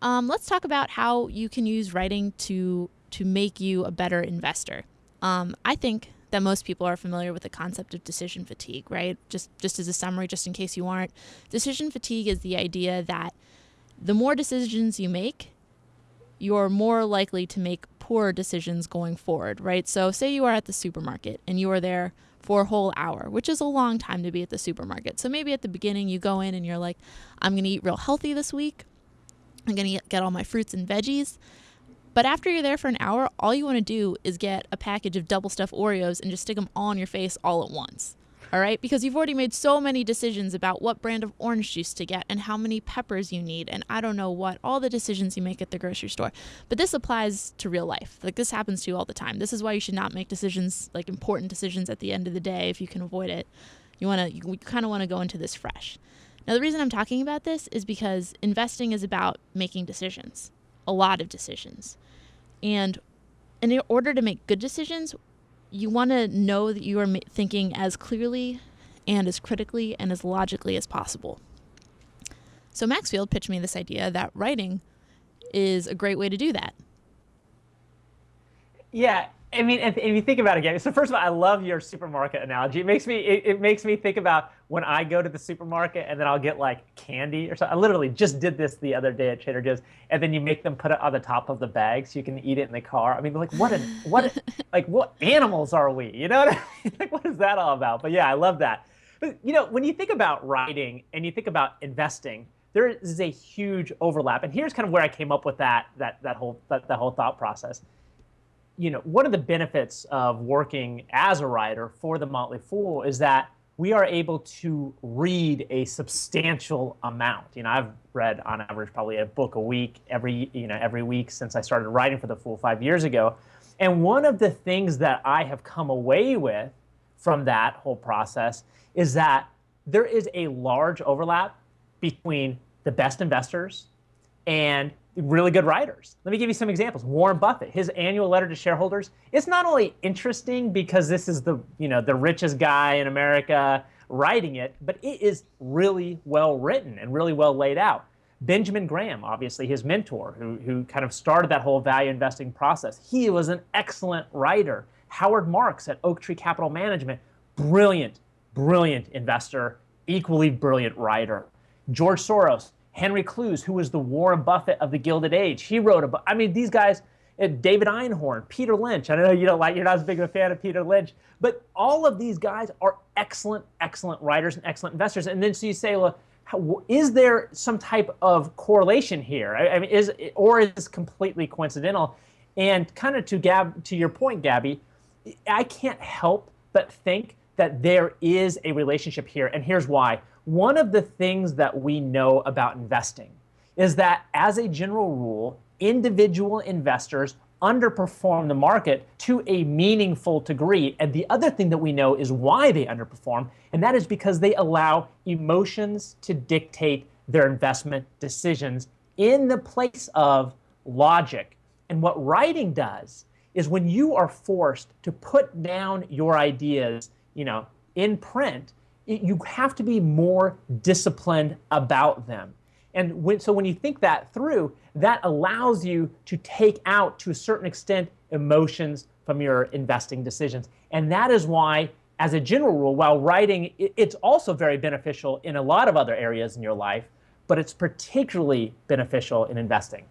let's talk about how you can use writing to make you a better investor. I think that most people are familiar with the concept of decision fatigue, right? Just as a summary, just in case you aren't, decision fatigue is the idea that the more decisions you make, you're more likely to make poor decisions going forward, right? So say you are at the supermarket and you are there for a whole hour, which is a long time to be at the supermarket. So maybe at the beginning you go in and you're like, I'm going to eat real healthy this week. I'm going to get all my fruits and veggies. But after you're there for an hour, all you want to do is get a package of double stuffed Oreos and just stick them all in your face all at once. All right? Because you've already made so many decisions about what brand of orange juice to get and how many peppers you need and I don't know what, all the decisions you make at the grocery store. But this applies to real life. Like this happens to you all the time. This is why you should not make decisions, like important decisions at the end of the day if you can avoid it. You kind of want to go into this fresh. Now, the reason I'm talking about this is because investing is about making decisions, a lot of decisions. And in order to make good decisions, you want to know that you are thinking as clearly and as critically and as logically as possible. So Maxfield pitched me this idea that writing is a great way to do that. Yeah, I mean, if you think about it again, so first of all, I love your supermarket analogy. It makes me think about when I go to the supermarket and then I'll get like candy or something. I literally just did this the other day at Trader Joe's, and then you make them put it on the top of the bag so you can eat it in the car. I mean, like what animals are we? You know what I mean? Like, what is that all about? But yeah, I love that. But you know, when you think about writing and you think about investing, there is a huge overlap. And here's kind of where I came up with that whole thought process. You know, one of the benefits of working as a writer for The Motley Fool is that we are able to read a substantial amount. You know, I've read on average probably a book a week every week since I started writing for The Fool 5 years ago. And one of the things that I have come away with from that whole process is that there is a large overlap between the best investors and really good writers. Let me give you some examples. Warren Buffett, his annual letter to shareholders, it's not only interesting because this is the richest guy in America writing it, but it is really well written and really well laid out. Benjamin Graham, obviously his mentor, who kind of started that whole value investing process, he was an excellent writer. Howard Marks at Oaktree Capital Management, brilliant investor, equally brilliant writer. George Soros, Henry Clues, who was the Warren Buffett of the Gilded Age, he wrote about. I mean, these guys, David Einhorn, Peter Lynch. I know you're not as big of a fan of Peter Lynch, but all of these guys are excellent writers and excellent investors. And then so you say, well, is there some type of correlation here? I mean, is it completely coincidental? And kind of to your point, Gabby, I can't help but think that there is a relationship here, and here's why. One of the things that we know about investing is that, as a general rule, individual investors underperform the market to a meaningful degree. And the other thing that we know is why they underperform, and that is because they allow emotions to dictate their investment decisions in the place of logic. And what writing does is when you are forced to put down your ideas, in print, you have to be more disciplined about them. And so when you think that through, that allows you to take out, to a certain extent, emotions from your investing decisions. And that is why, as a general rule, while writing, it's also very beneficial in a lot of other areas in your life, but it's particularly beneficial in investing.